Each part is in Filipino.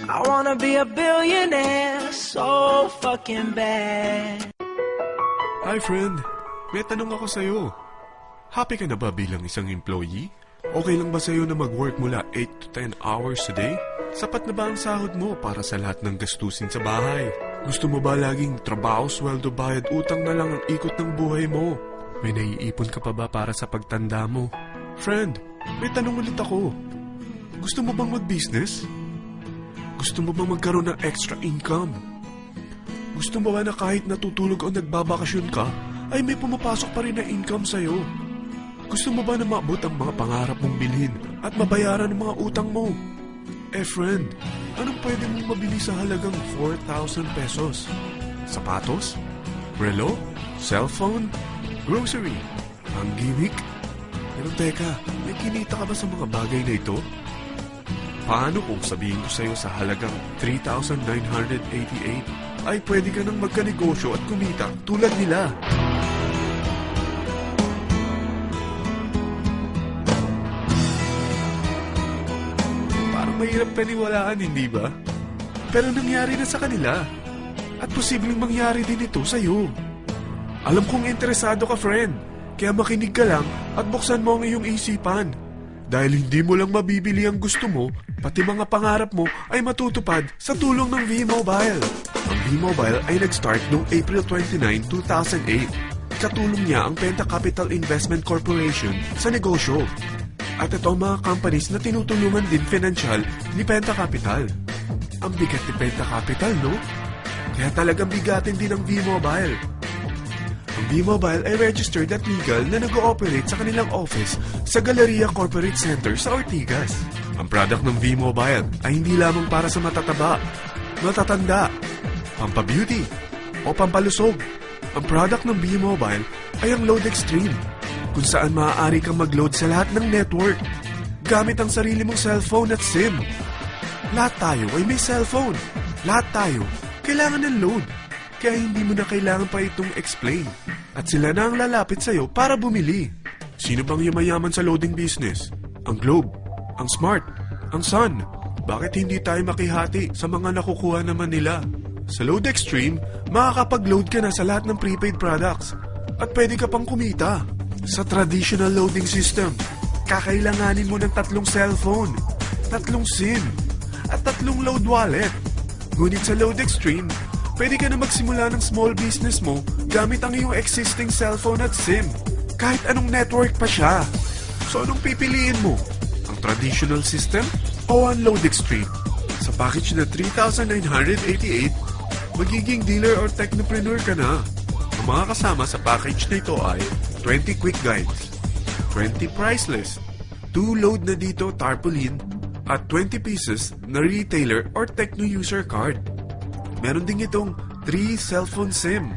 I wanna be a billionaire so fucking bad. Hi friend, may tanong ako sa'yo. Happy ka na ba bilang isang employee? Okay lang ba sa'yo na mag-work mula 8 to 10 hours a day? Sapat na ba ang sahod mo para sa lahat ng gastusin sa bahay? Gusto mo ba laging trabaho, sweldo, bayad, utang na lang ang ikot ng buhay mo? May naiipon ka pa ba para sa pagtanda mo? Friend, may tanong ulit ako. Gusto mo bang mag-business? Gusto mo bang magkaroon ng extra income? Gusto mo ba na kahit natutulog o nagbabakasyon ka, ay may pumapasok pa rin na income sa'yo? Gusto mo ba na maabot ang mga pangarap mong bilhin at mabayaran ang mga utang mo? Friend, anong pwede mong mabili sa halagang 4,000 pesos? Sapatos? Relo? Cellphone? Grocery? Ang gimmick? Pero teka, may kinita ka ba sa mga bagay na ito? Paano kung sabihin ko sa'yo sa halagang 3,988 ay pwede ka nang magkanegosyo at kumita tulad nila? Parang mahirap paniwalaan, hindi ba? Pero nangyari na sa kanila. At posibleng mangyari din ito sa'yo. Alam kong interesado ka, friend. Kaya makinig ka lang at buksan mo ang iyong isipan. Dahil hindi mo lang mabibili ang gusto mo, pati mga pangarap mo ay matutupad sa tulong ng V-Mobile. Ang V-Mobile ay nag-start noong April 29, 2008. Katulong niya ang Penta Capital Investment Corporation sa negosyo. At ito ang mga companies na tinutulungan din financial ni Penta Capital. Ang bigat ni Penta Capital, no? Kaya talagang bigatin din ang V-Mobile. Ang V-Mobile ay registered at legal na nag-ooperate sa kanilang office sa Galleria Corporate Center sa Ortigas. Ang product ng V-Mobile ay hindi lamang para sa matataba, matatanda, pampabeauty, o pampalusog. Ang product ng V-Mobile ay ang Load Extreme, kung saan maaari kang mag-load sa lahat ng network gamit ang sarili mong cellphone at SIM. Lahat tayo ay may cellphone. Lahat tayo kailangan ng load. Kaya hindi mo na kailangan pa itong explain. At sila na ang lalapit sa'yo para bumili. Sino bang yumayaman sa loading business? Ang Globe, ang Smart, ang Sun. Bakit hindi tayo makihati sa mga nakukuha naman nila? Sa Load Extreme, makakapag-load ka na sa lahat ng prepaid products. At pwede ka pang kumita. Sa traditional loading system, kakailanganin mo ng 3 cellphone, 3 SIM, at 3 load wallet. Ngunit sa Load Extreme, pwede ka na magsimula ng small business mo gamit ang iyong existing cellphone at SIM. Kahit anong network pa siya. So anong pipiliin mo? Ang traditional system o ang Load Extreme? Sa package na 3,988, magiging dealer or technopreneur ka na. Ang mga kasama sa package na ito ay 20 quick guides, 20 price list, 2 load na dito tarpaulin, at 20 pieces na retailer or techno user card. Meron din itong 3 cellphone SIM.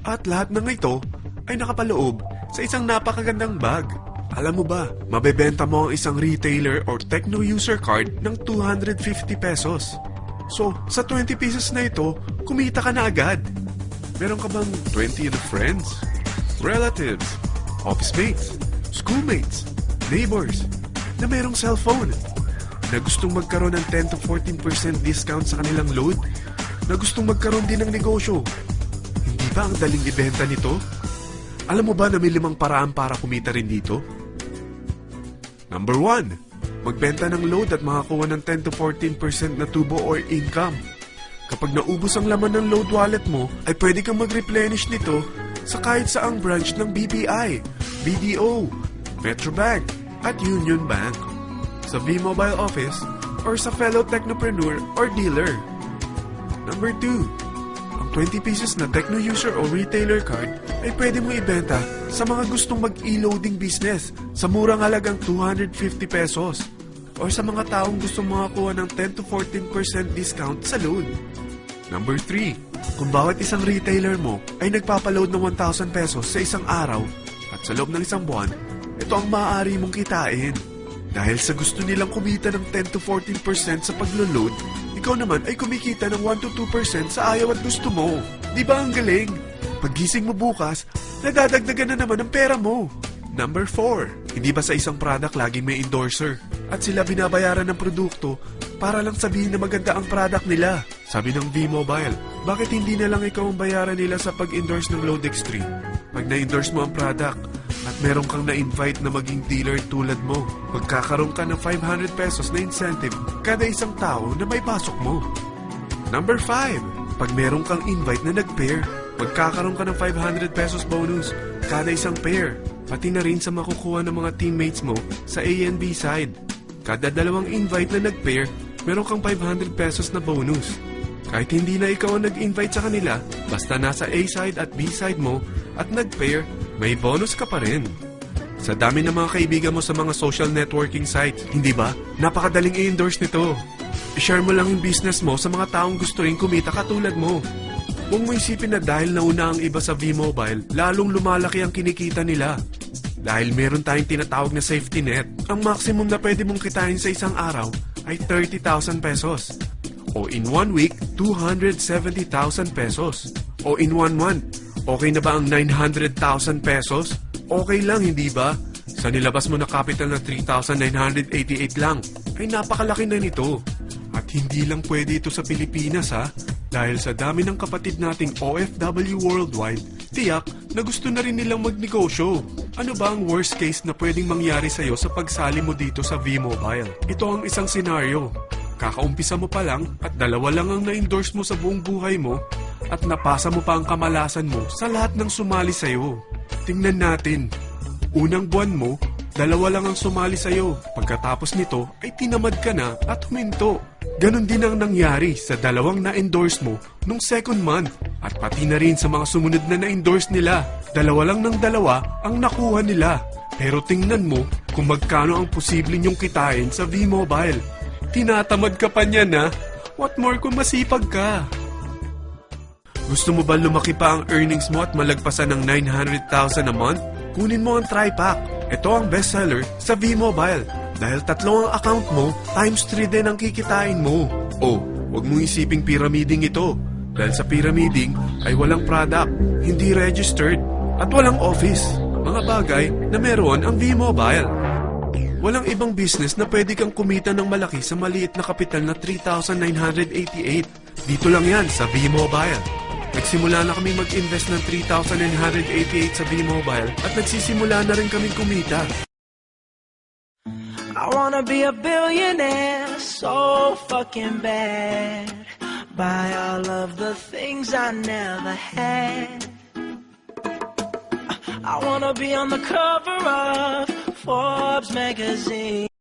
At lahat ng ito ay nakapaloob sa isang napakagandang bag. Alam mo ba, mabebenta mo ang isang retailer or techno user card ng 250 pesos. So, sa 20 pieces na ito, kumita ka na agad. Meron ka bang 20 na friends, relatives, office mates, schoolmates, neighbors na merong cellphone? Na gustong magkaroon ng 10 to 14% discount sa kanilang load? Na gustong magkaroon din ng negosyo? Hindi ba ang daling ibenta nito? Alam mo ba na may 5 paraan para kumita rin dito? Number 1, magbenta ng load at makakuha ng 10 to 14% na tubo or income. Kapag naubos ang laman ng load wallet mo, ay pwede kang mag-replenish nito sa kahit saang branch ng BPI, BDO, Metrobank, at Union Bank. Sa V-Mobile office or sa fellow technopreneur or dealer. Number 2, ang 20 pieces na techno user o retailer card ay pwede mo ibenta sa mga gustong mag-e-loading business sa murang halagang 250 pesos or sa mga taong gustong makakuha ng 10 to 14% discount sa load. Number 3, kung bawat isang retailer mo ay nagpapaload ng 1,000 pesos sa isang araw at sa loob ng isang buwan, ito ang maaari mong kitain. Dahil sa gusto nilang kumita ng 10 to 14% sa paglo-load, ikaw naman ay kumikita ng 1 to 2% sa ayaw at gusto mo. Di ba ang galing? Paggising mo bukas, nadadagdagan na naman ang pera mo. Number 4, hindi ba sa isang product laging may endorser? At sila binabayaran ng produkto para lang sabihin na maganda ang product nila. Sabi ng V-Mobile, bakit hindi na lang ikaw ang bayaran nila sa pag-endorse ng Loadextreme? Pag na-endorse mo ang product at meron kang na-invite na maging dealer tulad mo, magkakaroon ka ng 500 pesos na incentive kada isang tao na may pasok mo. Number 5, pag meron kang invite na nag-pair, magkakaroon ka ng 500 pesos bonus kada isang pair, pati na rin sa makukuha ng mga teammates mo sa A and B side. Kada dalawang invite na nag-pair, meron kang 500 pesos na bonus. Kahit hindi na ikaw ang nag-invite sa kanila, basta nasa A side at B side mo at nag-pair, may bonus ka pa rin. Sa dami ng mga kaibigan mo sa mga social networking sites, hindi ba? Napakadaling i-endorse nito. I-share mo lang yung business mo sa mga taong gusto rin kumita katulad mo. Huwag mo isipin na dahil nauna ang iba sa V-Mobile, lalong lumalaki ang kinikita nila. Dahil meron tayong tinatawag na safety net, ang maximum na pwede mong kitain sa isang araw ay 30,000 pesos. O in 1 week, 270,000 pesos. O in 1 month, okay na ba ang 900,000 pesos? Okay lang, hindi ba? Sa nilabas mo na capital na 3,988 lang, ay napakalaki na nito. At hindi lang pwede ito sa Pilipinas ha, dahil sa dami ng kapatid nating OFW worldwide, tiyak na gusto na rin nilang magnegosyo. Ano ba ang worst case na pwedeng mangyari sa'yo sa pagsali mo dito sa V-Mobile? Ito ang isang senaryo. Kakaumpisa mo pa lang at 2 lang ang na-endorse mo sa buong buhay mo at napasa mo pa ang kamalasan mo sa lahat ng sumali sa'yo. Tingnan natin. Unang buwan mo, 2 lang ang sumali sa'yo. Pagkatapos nito ay tinamad ka na at huminto. Ganon din ang nangyari sa 2 na-endorse mo nung second month at pati na rin sa mga sumunod na na-endorse nila. 2 lang ng 2 ang nakuha nila. Pero tingnan mo kung magkano ang posible nyong kitain sa V-Mobile. Tinatamad ka pa niyan ha? What more kung masipag ka? Gusto mo ba lumaki pa ang earnings mo at malagpasan ng 900,000 a month? Kunin mo ang TriPack. Ito ang bestseller sa V-Mobile. Dahil 3 ang account mo, times 3 din ang kikitain mo. Oh, huwag mong isiping pyramiding ito. Dahil sa pyramiding ay walang product, hindi registered, at walang office. Mga bagay na meron ang V-Mobile. Walang ibang business na pwede kang kumita ng malaki sa maliit na kapital na 3,988. Dito lang yan sa V-Mobile. Nagsimula na kami mag-invest ng 3,988 sa V-Mobile at nagsisimula na rin kami kumita. I wanna be a billionaire so fucking bad. Buy all of the things I never had. I wanna be on the cover of Forbes magazine.